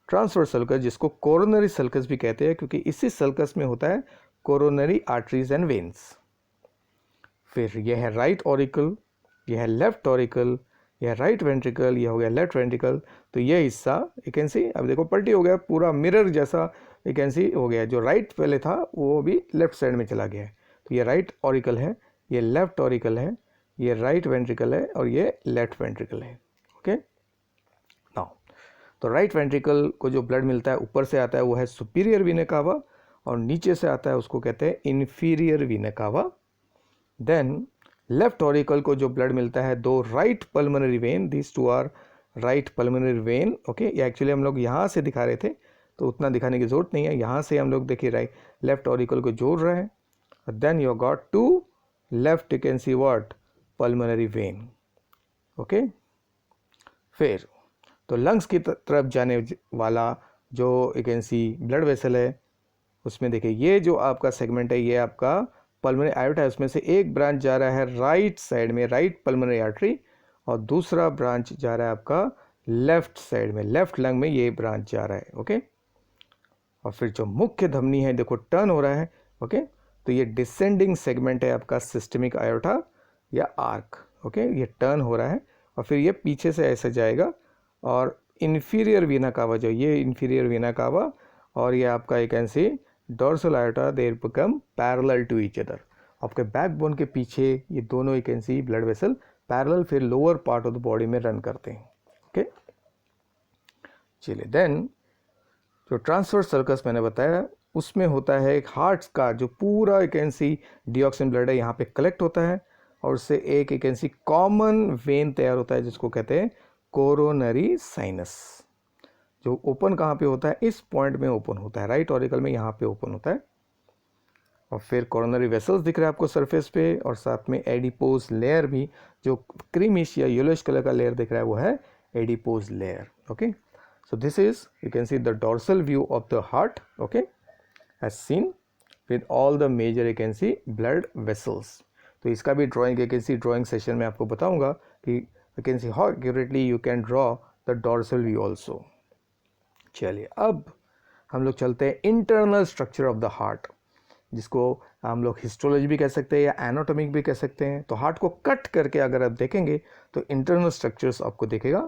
transverse sulcus, जिसको कोरोनरी सल्कस भी कहते हैं, क्योंकि इसी सल्कस में होता है कोरोनरी आर्टरीज एंड वेन्स। फिर यह है राइट ऑरिकल, यह है लेफ्ट ऑरिकल, यह राइट वेंट्रिकल, यह हो गया लेफ्ट वेंट्रिकल। तो यह हिस्सा एक कैन सी, अब देखो पलटी हो गया, पूरा मिरर जैसा एक कैन सी हो गया। जो राइट पहले था वो अभी लेफ्ट साइड में चला गया है। तो ये राइट ऑरिकल है, ये लेफ्ट ऑरिकल है, ये राइट वेंट्रिकल है और ये लेफ्ट वेंट्रिकल है ओके। नाउ तो राइट वेंट्रिकल को जो ब्लड मिलता है ऊपर से आता है वो है सुपीरियर वीना कावा, और नीचे से आता है उसको कहते हैं इन्फीरियर वीना कावा। देन लेफ्ट ऑरिकल को जो ब्लड मिलता है दो right pulmonary vein, this two are right pulmonary vein okay. ये एक्चुअली हम लोग यहाँ से दिखा रहे थे तो उतना दिखाने की जरूरत नहीं है, यहाँ से हम लोग देखिए राइट लेफ्ट ऑरिकल को जोड़ रहे हैं। Then you got two left you can see what pulmonary vein okay. फिर तो लंग्स की तरफ जाने वाला जो you can see blood vessel है उसमें देखिए ये जो आपका सेगमेंट है ये आपका पल्मोनरी आयोटा है, उसमें से एक ब्रांच जा रहा है राइट साइड में राइट पल्मोनरी आर्टरी, और दूसरा ब्रांच जा रहा है आपका लेफ्ट साइड में लेफ्ट लंग में, ये ब्रांच जा रहा है ओके। और फिर जो मुख्य धमनी है देखो टर्न हो रहा है ओके। तो ये डिसेंडिंग सेगमेंट है आपका सिस्टमिक आयोटा या आर्क ओके, ये टर्न हो रहा है और फिर ये पीछे से ऐसे जाएगा। और इन्फीरियर वीना कावा जो ये इन्फीरियर वीना कावा और ये आपका एक ऐसे dorsal aorta there become parallel to each other. आपके बैकबोन के पीछे ये दोनों एक ऐसी ब्लड वेसल पैरेलल फिर lower part of the body में रन करते हैं ओके। चलिए देन जो ट्रांसवर्स सर्कस मैंने बताया उसमें होता है एक हार्ट का जो पूरा एक ऐसी डिऑक्सिन ब्लड है यहाँ पे कलेक्ट होता है, और उससे एक ऐसी कॉमन वेन तैयार होता है जिसको कहते हैं कोरोनरी साइनस, जो ओपन कहाँ पे होता है इस पॉइंट में ओपन होता है, राइट ऑरिकल में यहाँ पे ओपन होता है। और फिर कोरोनरी वेसल्स दिख रहे हैं आपको सरफेस पे, और साथ में एडिपोज लेयर भी जो क्रीमिश या येलोइश कलर का लेयर दिख रहा है वो है adipose layer okay. So this is you can see the dorsal view of the heart okay as seen with all the major you can see blood vessels. तो इसका भी ड्राइंग एक ऐसी ड्राइंग सेशन में आपको बताऊंगा कि you can see how accurately you can draw the dorsal view also. चलिए अब हम लोग चलते हैं internal structure of the heart, जिसको हम लोग हिस्टोलॉजी भी कह सकते हैं या एनाटॉमिक भी कह सकते हैं। तो हार्ट को कट करके अगर आप देखेंगे तो इंटरनल स्ट्रक्चर्स आपको दिखेगा,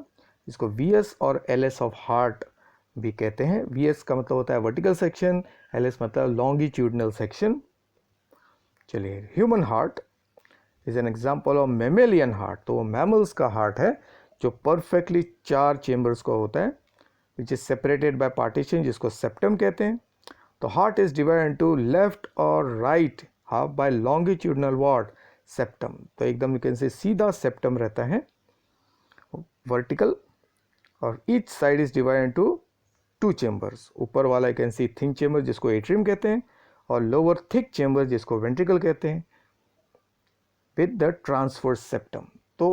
जिसको वीएस और एलएस ऑफ हार्ट भी कहते हैं। वीएस का मतलब होता है वर्टिकल सेक्शन, एलएस मतलब लॉन्गिट्यूडनल सेक्शन। चलिए human heart is an example of mammalian heart. तो वो मैमल्स का हार्ट है जो परफेक्टली 4 चेम्बर्स का होता है, which is separated by partition, जिसको सेप्टम कहते हैं। तो heart is divided into left और right half by longitudinal what septum. तो एकदम यू कैन से सीधा सेप्टम रहता है वर्टिकल, और each side is divided into 2 chambers. ऊपर वाला you can C thin chamber जिसको एट्रियम कहते हैं, और लोअर थिक चेम्बर जिसको वेंट्रिकल कहते हैं, विद द ट्रांसवर्स सेप्टम। तो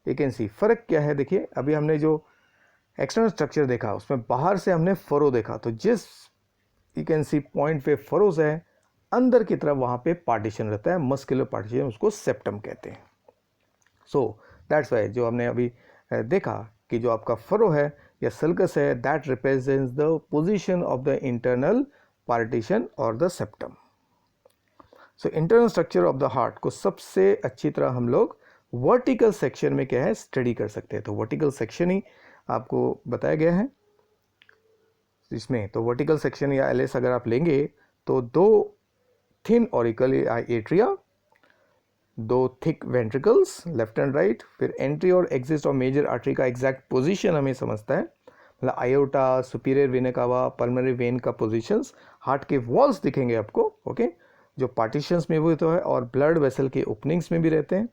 यू कैन सी फर्क क्या है, देखिए अभी हमने जो एक्सटर्नल स्ट्रक्चर देखा उसमें बाहर से हमने फरो देखा, तो जिस यू कैन सी पॉइंट पे फरोज है अंदर की तरफ वहाँ पे पार्टीशन रहता है, मस्कुलर पार्टीशन, उसको सेप्टम कहते हैं। सो दैट्स वाई जो हमने अभी देखा कि जो आपका फरो है या सल्कस है, that represents the position of the internal partition और the septum. So internal structure of the heart को सबसे अच्छी तरह हम लोग वर्टिकल सेक्शन में क्या है स्टडी कर सकते हैं। तो वर्टिकल सेक्शन ही आपको बताया गया है इसमें। तो वर्टिकल सेक्शन या एलएस अगर आप लेंगे तो दो थिन ऑरिकल या एट्रिया, दो thick ventricles left and right, फिर एंट्री और एग्जिट और मेजर आर्टरी का एग्जैक्ट पोजीशन हमें समझता है, मतलब iota, superior vena cava, pulmonary vein का पोजीशंस, हार्ट के वॉल्स दिखेंगे आपको, ओके, जो पार्टीशंस में भी तो है और ब्लड वेसल के ओपनिंग्स में भी रहते हैं,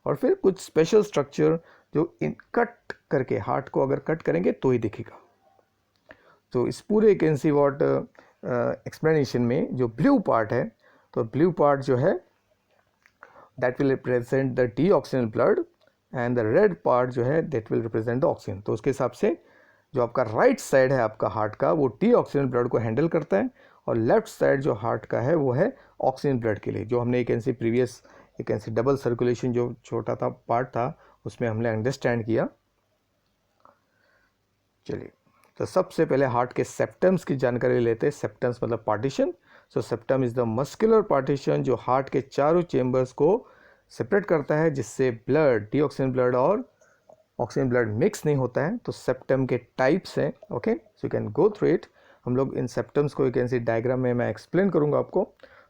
और फिर कुछ स्पेशल स्ट्रक्चर जो इन कट करके हार्ट को अगर कट करेंगे तो ही दिखेगा। तो इस पूरे कैन सी व्हाट एक्सप्लेनेशन में जो ब्लू पार्ट है, तो ब्लू पार्ट जो है that will represent the deoxygenated blood and the red part जो है that will represent the oxygen। तो उसके हिसाब से जो आपका राइट साइड है आपका हार्ट का वो डीऑक्सीजन ब्लड को हैंडल करता है, और लेफ्ट साइड जो हार्ट का है वो है ऑक्सीजन ब्लड के लिए, जो हमने एक ऐसी प्रीवियस एक ऐसी डबल सर्कुलेशन जो छोटा था पार्ट था उसमें हमने अंडरस्टैंड किया। चलिए, तो सबसे पहले हार्ट के सेप्टम्स की जानकारी लेते हैं। सेप्टम्स मतलब partition. So septum is the muscular partition जो हार्ट के चारों चेंबर्स को सेपरेट करता है, जिससे ब्लड डीऑक्सीजन ब्लड और ऑक्सीजन ब्लड मिक्स नहीं होता है। तो सेप्टम के टाइप्स हैं, okay, so you can go through it. हम लोग इन सेप्टम्स को एक ऐसी डायग्राम में मैं एक्सप्लेन करूंगा आपको।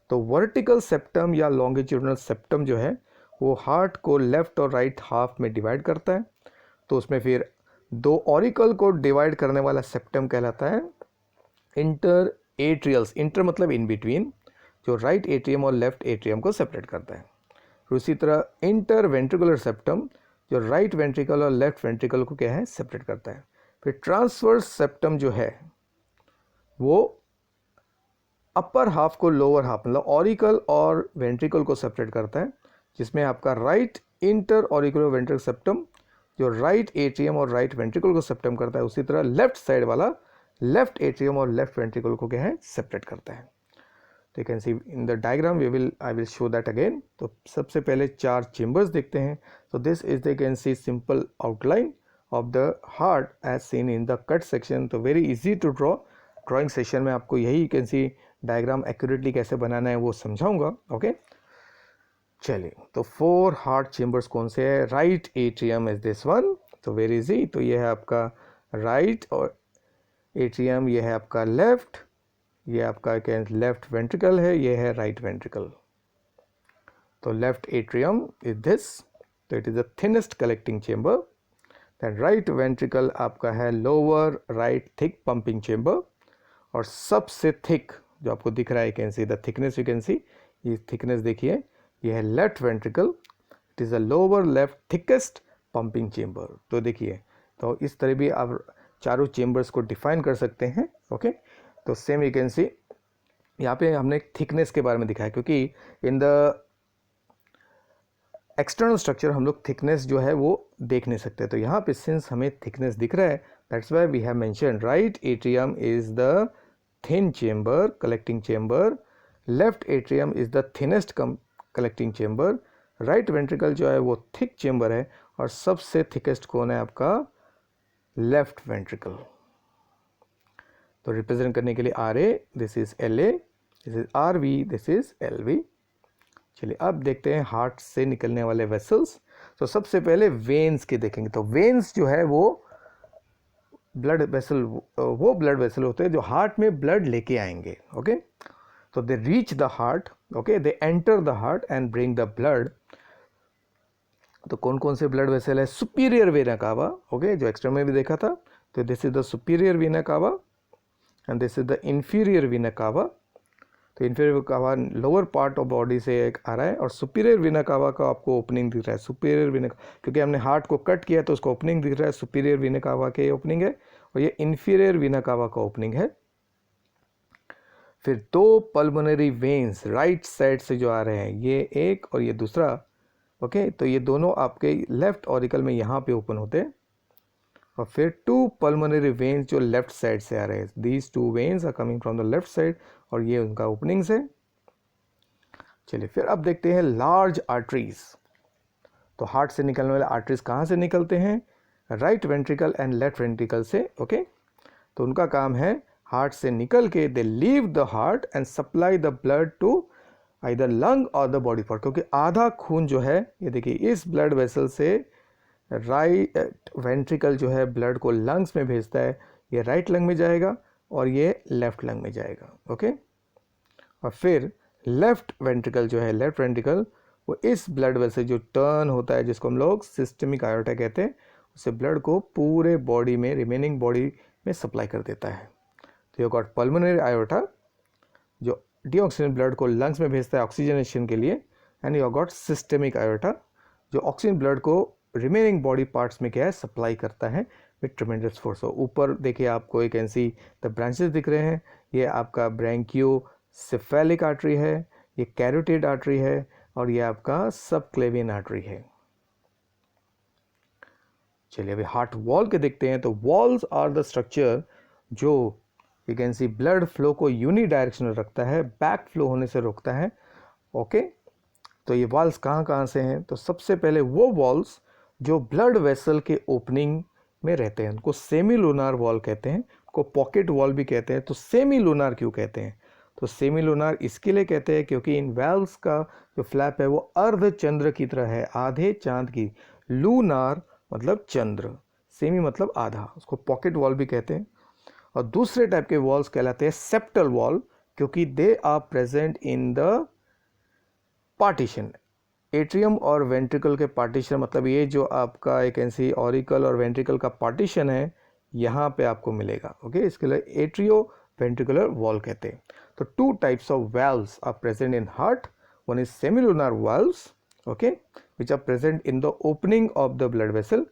तो वर्टिकल सेप्टम या लॉन्गिट्यूडनल सेप्टम जो है वो हार्ट को लेफ्ट और राइट हाफ में डिवाइड करता है। तो उसमें फिर दो ऑरिकल को डिवाइड करने वाला सेप्टम कहलाता है इंटर एट्रियल्स। इंटर मतलब इन बिटवीन, जो राइट एट्रियम और लेफ्ट एट्रियम को सेपरेट करता है। फिर उसी तरह इंटर वेंट्रिकुलर सेप्टम जो राइट वेंट्रिकल और लेफ्ट वेंट्रिकल को क्या है सेपरेट करता है। फिर ट्रांसवर्स सेप्टम जो है वो अपर हाफ को लोअर हाफ मतलब ऑरिकल और वेंट्रिकल को सेपरेट करता है, जिसमें आपका right inter auricular ventricle septum जो राइट एट्रियम और राइट वेंट्रिकल को सेप्टम करता है, उसी तरह लेफ्ट साइड वाला लेफ्ट एट्रियम और लेफ्ट वेंट्रिकल को क्या है सेपरेट करता है। तो you can C in the diagram I will show that again. तो सबसे पहले चार चेंबर्स देखते हैं। तो this is the can see simple outline of the heart as seen in the cut section. तो very easy to draw. Drawing session में आपको यही कैन सी डायग्राम एक्यूरेटली कैसे बनाना है वो समझाऊंगा, ओके। चलिए, तो 4 हार्ट चेंबर्स कौन से है? Right atrium is this one, तो वेरी इजी। तो ये है आपका राइट और एट्रियम, ये है आपका लेफ्ट, ये आपका क्या लेफ्ट वेंट्रिकल है, ये है राइट वेंट्रिकल। तो लेफ्ट एट्रियम इज दिस, तो it is the thinnest collecting chamber. Then right ventricle आपका है lower right thick pumping chamber, और सबसे थिक जो आपको दिख रहा है, can see the thickness, you can see ये थिकनेस देखिए, ये है left ventricle, it is a lower left thickest pumping chamber. तो देखिए, तो इस तरह भी आप चारों चेंबर्स को डिफाइन कर सकते हैं, ओके। तो सेम यू कैन सी यहाँ पे हमने थिकनेस के बारे में दिखाया, क्योंकि इन द एक्सटर्नल स्ट्रक्चर हम लोग थिकनेस जो है वो देख नहीं सकते। तो यहाँ पे सिंस हमें थिकनेस दिख रहा है, that's why we have mention right atrium is the thin chamber collecting chamber, left atrium is the thinnest collecting chamber, right ventricle जो है वो थिक चेंबर है, और सबसे थिकेस्ट कौन है आपका लेफ्ट वेंट्रिकल। तो रिप्रेजेंट करने के लिए R A, this is L A, this is R V, this is L V. चलिए अब देखते हैं हार्ट से निकलने वाले वेसल्स। तो सबसे पहले वेन्स के देखेंगे। तो वेन्स जो है वो ब्लड वेसल, वो ब्लड वेसल होते हैं जो हार्ट में ब्लड लेके आएंगे, ओके। तो they reach the heart, okay, they enter the heart and bring the blood. तो कौन कौन से ब्लड वेसल है? सुपीरियर वेना कावा, ओके, जो एक्सट्रा में भी देखा था। तो this is the superior vena cava and this is the inferior vena cava. तो इंफीरियर कावा लोअर पार्ट ऑफ बॉडी से एक आ रहा है, और सुपीरियर वेना कावा का आपको ओपनिंग दिख रहा है। सुपीरियर वेना, क्योंकि हमने हार्ट को कट किया तो उसका ओपनिंग दिख रहा है, सुपीरियर वेना कावा के ओपनिंग है, और ये इंफीरियर वेना कावा का ओपनिंग है। फिर दो पल्मोनरी वेन्स राइट साइड से जो आ रहे हैं, ये एक और ये दूसरा, ओके। तो ये दोनों आपके लेफ्ट ऑरिकल में यहाँ पे ओपन होते हैं। और फिर 2 पल्मोनरी वेन्स जो लेफ्ट साइड से आ रहे हैं, these 2 veins are coming from the left side, और ये उनका ओपनिंग्स है। चलिए फिर अब देखते हैं लार्ज आर्टरीज। तो हार्ट से निकलने वाले आर्टरीज कहाँ से निकलते हैं? Right ventricle and left ventricle से। ओके, तो उनका काम है हार्ट से निकल के they leave the heart and supply the blood to either lung और द बॉडी पार्ट, क्योंकि आधा खून जो है ये देखिए इस ब्लड वेसल से राइट वेंट्रिकल जो है ब्लड को लंग्स में भेजता है, ये राइट लंग में जाएगा और ये लेफ्ट लंग में जाएगा। ओके, और फिर लेफ्ट वेंट्रिकल जो है, लेफ्ट वेंट्रिकल वो इस ब्लड वेसल जो टर्न होता है जिसको हम लोग सिस्टमिक आयोटा कहते हैं, उससे ब्लड को पूरे बॉडी में, रिमेनिंग बॉडी में सप्लाई कर देता है। तो यू गॉट पल्मोनरी आयोटा जो डीऑक्सीजन ब्लड को लंग्स में भेजता है ऑक्सीजनेशन के लिए, and you got systemic iota जो ऑक्सीजन ब्लड को रिमेनिंग बॉडी पार्ट्स में क्या है सप्लाई करता है विथ ट्रेमेंडस फोर्स। और ऊपर देखिए आपको एक कैन सी द ब्रांचेस दिख रहे हैं, ये आपका ब्रैंकियोसेफेलिक आर्टरी है, ये कैरोटिड आर्टरी है और ये आपका सबक्लेवियन आर्टरी है। चलिए अभी हार्ट वॉल के देखते हैं। तो वॉल्स आर द स्ट्रक्चर जो you can see blood flow को यूनी डायरेक्शनल रखता है, बैक फ्लो होने से रोकता है। ओके, तो ये वॉल्स कहाँ कहाँ से हैं? तो सबसे पहले वो वॉल्स जो ब्लड वेसल के ओपनिंग में रहते हैं उनको सेमी लूनार वॉल कहते हैं, को पॉकेट वॉल भी कहते हैं। तो सेमी लूनार क्यों कहते हैं? तो सेमी लूनार इसके लिए कहते हैं क्योंकि इन वॉल्व्स का जो फ्लैप है वो अर्ध चंद्र की तरह है, आधे चांद की। लूनार मतलब चंद्र, सेमी मतलब आधा, उसको पॉकेट वॉल भी कहते हैं। और दूसरे टाइप के वॉल्स कहलाते हैं सेप्टल वॉल, क्योंकि they are present in the partition. Atrium और वेंट्रिकल के पार्टीशन, मतलब ये जो आपका एक ऐसी ऑरिकल और वेंट्रिकल का पार्टीशन है यहाँ पे आपको मिलेगा। ओके, इसके लिए एट्रियो वेंट्रिकुलर वॉल कहते हैं। तो two types of valves are present in heart, one is semilunar valves, okay, which are present in the opening of the blood vessel,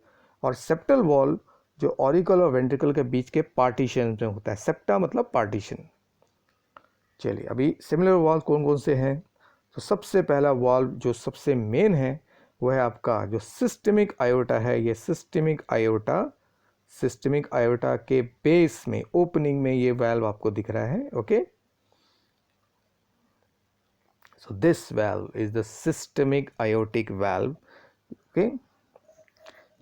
और सेप्टल वॉल जो ऑरिकल और वेंट्रिकल के बीच के पार्टीशन में होता है। सेप्टा मतलब पार्टीशन। चलिए अभी सिमिलर वॉल्व कौन कौन से हैं? तो सबसे पहला वॉल्व जो सबसे मेन है वो है आपका जो सिस्टमिक आयोटा है। ये सिस्टमिक आयोटा के बेस में, ओपनिंग में ये वाल्व आपको दिख रहा है। Okay, so this valve is the systemic aortic valve, okay,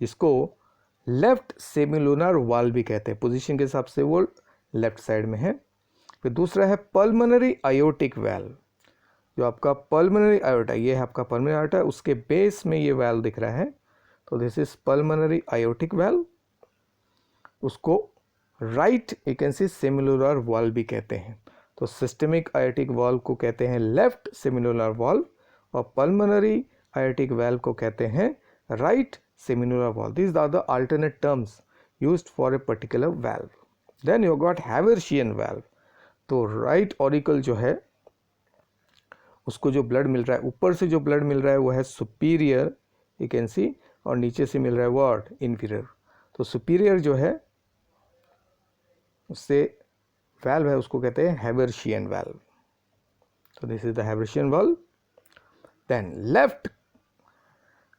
जिसको लेफ्ट सेमिलुनर वाल्व भी कहते हैं। पोजीशन के हिसाब से वो लेफ्ट साइड में है। फिर दूसरा है पल्मोनरी आयोटिक वाल्व, जो आपका पल्मोनरी आयोटा, ये है आपका पल्मोनरी आयोटा, उसके बेस में ये वाल्व दिख रहा है। तो this is pulmonary aortic valve. उसको right you can see semilunar valve भी कहते हैं। तो सिस्टमिक आयोटिक वाल्व को कहते हैं लेफ्ट सेमिलुनर वाल्व, और पल्मोनरी आयोटिक वाल्व को कहते हैं right semilunar valve. These are the alternate terms used for a particular valve. Then you got Haversian valve. तो राइट ऑरिकल जो है उसको जो ब्लड मिल रहा है, ऊपर से जो ब्लड मिल रहा है वो है सुपीरियर यू कैन सी, और नीचे से मिल रहा है व्हाट, इन्फीरियर। तो सुपीरियर जो है उससे वाल्व है उसको कहते हैं हैवर्शियन वाल्व। तो this is the Haversian valve. Then left,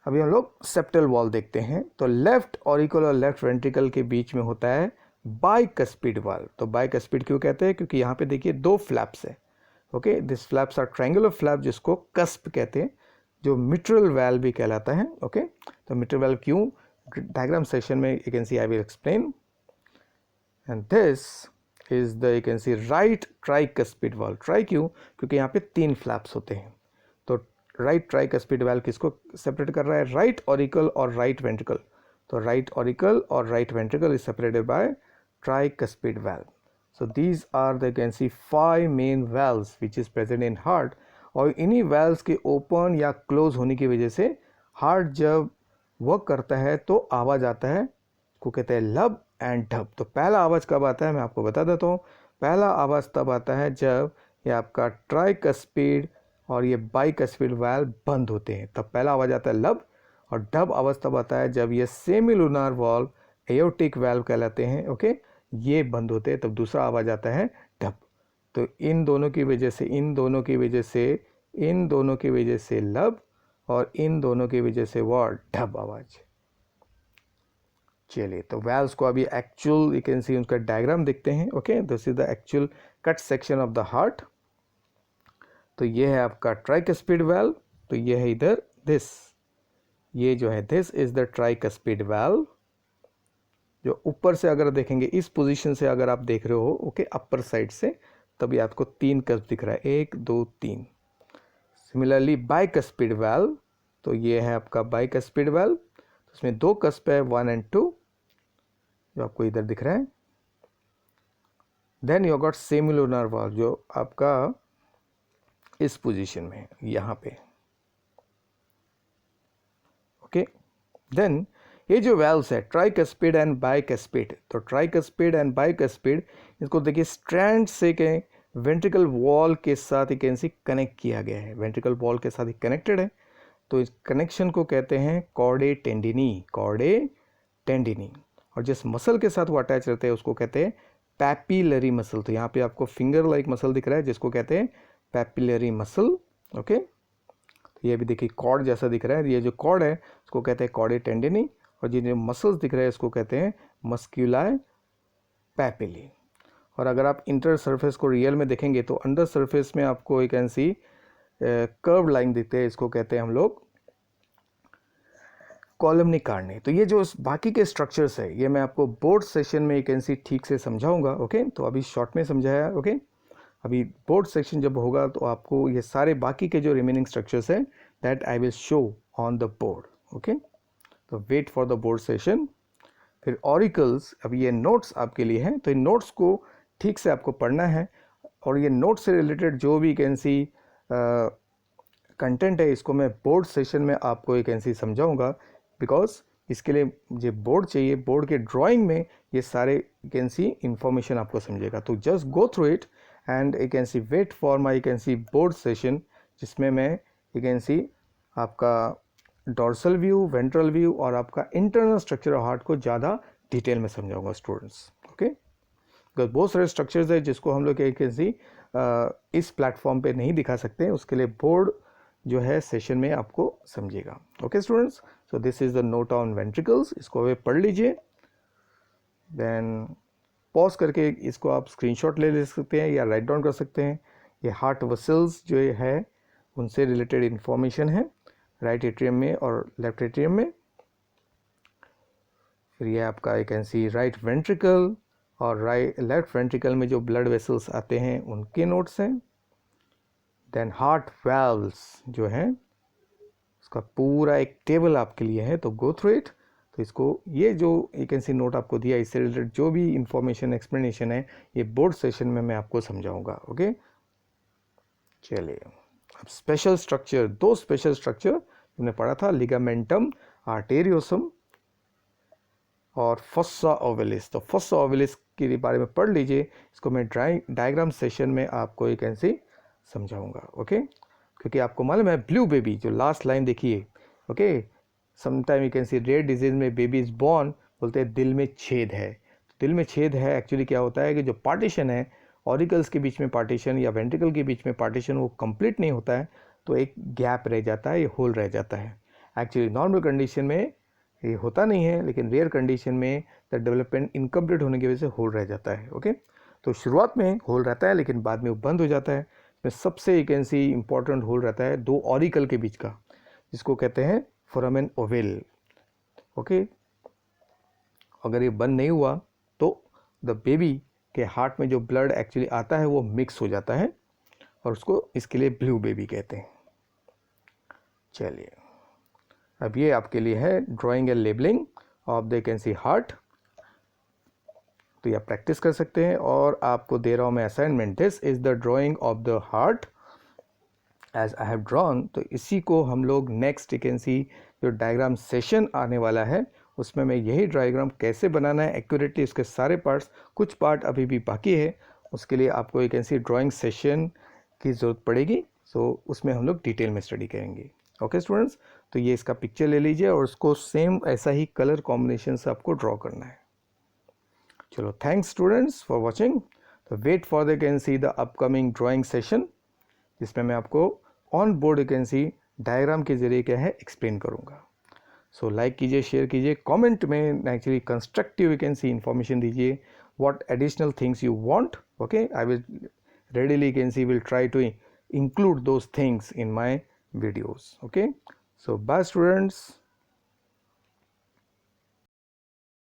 अभी हम लोग सेप्टल वॉल देखते हैं। तो लेफ्ट ऑरिकल और लेफ्ट वेंट्रिकल के बीच में होता है बाइकस्पिड वाल्व। तो बाइकस्पिड क्यों कहते हैं? क्योंकि यहाँ पे देखिए दो फ्लैप्स है। Okay, this flaps are triangular flap जिसको कस्प कहते हैं, जो मिट्रल वाल्व भी कहलाता है। ओके, तो मिट्रल वाल्व क्यों, डायग्राम सेक्शन में you can C I will explain. And this is the you can C right tricuspid valve. Try क्यों? क्योंकि यहाँ पे तीन फ्लैप्स होते हैं। तो राइट ट्राइकस्पिड वाल्व किसको सेपरेट कर रहा है? राइट ऑरिकल और राइट वेंट्रिकल। तो राइट ऑरिकल और right ventricle is separated by tricuspid valve. So these are the you can see 5 main valves which is present in heart. और इन्हीं valves के open या close होने की वजह से heart जब वर्क करता है तो आवाज़ आता है, को कहते हैं लब एंड ढब. तो पहला आवाज़ कब आता है मैं आपको बता देता हूँ. पहला आवाज़ तब आता है जब ये आपका ट्राइकस्पिड और ये बाइकस्पिड वाल्व बंद होते हैं, तब पहला आवाज़ आता है लब. और ढब आवाज़ तब आता है जब ये सेमिलुनार वाल्व एओर्टिक वाल्व कहलाते हैं, ओके, ये बंद होते हैं, तब दूसरा आवाज़ आता है ढब. तो इन दोनों की वजह से इन दोनों की वजह से लब और इन दोनों की वजह से वर्ड ढब आवाज़. चलिए तो वाल्व्स को अभी एक्चुअल यू कैन सी उनका डायग्राम देखते हैं. Okay, this is the actual cut section of the heart. तो ये है आपका ट्राइकस्पिड वाल्व, तो ये है इधर दिस, ये जो है this is the tricuspid valve. जो ऊपर से अगर देखेंगे इस पोजीशन से अगर आप देख रहे हो ओके अपर साइड से, तभी आपको 3 कस्प दिख रहा है, 1 2 3। सिमिलरली बाइकस्पिड वाल्व, तो ये है आपका बाइकस्पिड वाल्व, इसमें 2 कस्प है 1 एंड 2 जो आपको इधर दिख रहा है। Then you got semilunar valve जो आपका इस पोजीशन में है यहाँ पे, ओके। देन ये जो वाल्व्स है ट्राइकस्पिड एंड बाइकस्पिड, तो ट्राइकस्पिड एंड बाइकस्पिड इसको देखिए स्ट्रैंड से के वेंट्रिकल वॉल के साथ ही कैसे कनेक्ट किया गया है, वेंट्रिकल वॉल के साथ ही कनेक्टेड है, तो इस कनेक्शन को कहते हैं कॉर्डे टेंडिनी, कॉर्डे टेंडिनी। और जिस मसल के साथ वो अटैच रहते हैं उसको कहते हैं पैपिलरी मसल। तो यहाँ पे आपको फिंगर लाइक मसल दिख रहा है जिसको कहते हैं पैपिलरी मसल, ओके। तो ये भी देखिए कॉर्ड जैसा दिख रहा है, ये जो कॉर्ड है उसको कहते हैं कॉर्डे टेंडिनी, और ये जो मसल्स दिख रहे हैं इसको कहते हैं मस्क्यूलाई पैपिली। और अगर आप इंटर सरफेस को रियल में देखेंगे तो अंडर सरफेस में आपको एक ऐसी कर्व लाइन दिखते हैं, इसको कहते हैं हम लोग कॉलमनी कार्ने। तो ये जो बाकी के स्ट्रक्चर्स है ये मैं आपको बोर्ड सेशन में एक ऐसी ठीक से समझाऊंगा, ओके। तो अभी शॉर्ट में समझाया, ओके। अभी बोर्ड सेक्शन जब होगा तो आपको ये सारे बाकी के जो रिमेनिंग स्ट्रक्चर्स है that I will show on the board, okay. तो wait for the board session. फिर ऑरिकल्स, अभी ये नोट्स आपके लिए हैं, तो इन नोट्स को ठीक से आपको पढ़ना है, और ये नोट से रिलेटेड जो भी कैंसी कंटेंट है इसको मैं बोर्ड सेशन में आपको एक ऐसी समझाऊंगा, बिकॉज इसके लिए मुझे बोर्ड चाहिए, बोर्ड के ड्राइंग में ये सारे कैंसी इंफॉर्मेशन आपको समझेगा। तो just go through it and you can see wait for my can see board session, जिसमें मैं यू कैन सी आपका डॉर्सल व्यू, वेंट्रल व्यू और आपका इंटरनल स्ट्रक्चर ऑफ हार्ट को ज़्यादा डिटेल में समझाऊंगा स्टूडेंट्स, ओके। बिकॉज बहुत सारे स्ट्रक्चर्स है जिसको हम लोग कैन सी इस प्लेटफॉर्म पे नहीं दिखा सकते, उसके लिए बोर्ड जो है सेशन में आपको समझेगा, okay students. So this is the note on ventricles, इसको वे पढ़ लीजिए, देन पॉज करके इसको आप स्क्रीनशॉट ले सकते हैं या राइट डाउन कर सकते हैं। ये हार्ट वेसल्स जो है उनसे रिलेटेड इंफॉर्मेशन है राइट एट्रियम में और लेफ्ट एट्रियम में। फिर ये आपका I can see right ventricle और लेफ्ट वेंट्रिकल में जो ब्लड वेसल्स आते हैं उनके नोट्स हैं। देन हार्ट वाल्व्स जो हैं उसका पूरा एक टेबल आपके लिए है, तो गो थ्रू इट। तो इसको ये जो यू कैन सी नोट आपको दिया इससे रिलेटेड जो भी इंफॉर्मेशन एक्सप्लेनेशन है ये बोर्ड सेशन में मैं आपको समझाऊंगा, ओके। चलिए अब स्पेशल स्ट्रक्चर, 2 स्पेशल स्ट्रक्चर हमने पढ़ा था, लिगामेंटम आर्टेरियोसम और फॉस्सा ओवलिस। तो फॉस्सा ओवलिस के बारे में पढ़ लीजिए, इसको मैं डायग्राम सेशन में आपको एक ऐसे समझाऊंगा, ओके। क्योंकि आपको मालूम है ब्लू बेबी जो लास्ट लाइन देखिए, okay, sometime you can see rare disease में बेबी इज बॉर्न, बोलते हैं दिल में छेद है। तो दिल में छेद है एक्चुअली क्या होता है कि जो पार्टीशन है ऑरिकल्स के बीच में पार्टीशन या वेंट्रिकल के बीच में पार्टीशन वो कंप्लीट नहीं होता है, तो एक गैप रह जाता है, ये होल रह जाता है। एक्चुअली नॉर्मल कंडीशन में ये होता नहीं है, लेकिन रेयर कंडीशन में द डेवलपमेंट इनकम्प्लीट होने की वजह से होल रह जाता है, ओके। तो शुरुआत में होल रहता है लेकिन बाद में वो बंद हो जाता है। इसमें सबसे एक ऐसी इंपॉर्टेंट होल रहता है 2 ऑरिकल के बीच का, जिसको कहते हैं फोरामेन ओवेल, ओके। अगर ये बंद नहीं हुआ तो द बेबी के हार्ट में जो ब्लड एक्चुअली आता है वो मिक्स हो जाता है, और उसको इसके लिए ब्लू बेबी कहते हैं। चलिए अब ये आपके लिए है drawing and labelling of the can see heart, तो ये आप प्रैक्टिस कर सकते हैं। और आपको दे रहा हूँ मैं assignment, this is the drawing of the heart as I have drawn. तो इसी को हम लोग नेक्स्ट कैन सी जो डायग्राम सेशन आने वाला है उसमें मैं यही डायग्राम कैसे बनाना है एक्यूरेटली, इसके सारे पार्ट्स, कुछ पार्ट अभी भी बाकी है, उसके लिए आपको एक ऐसी ड्राइंग सेशन की ज़रूरत पड़ेगी। सो उसमें हम लोग डिटेल में स्टडी करेंगे, ओके स्टूडेंट्स। तो ये इसका पिक्चर ले लीजिए और उसको सेम ऐसा ही कलर कॉम्बिनेशन से आपको ड्रॉ करना है। चलो थैंक्स स्टूडेंट्स फॉर वॉचिंग। तो wait for the can see the upcoming drawing session, जिसमें मैं आपको on board you can see diagram के जरिए क्या है एक्सप्लेन करूँगा। सो लाइक कीजिए, शेयर कीजिए, कमेंट में actually constructive you can see information दीजिए, what additional things you want, okay. I will readily can see will try to include those things in my videos. Okay, so bye students.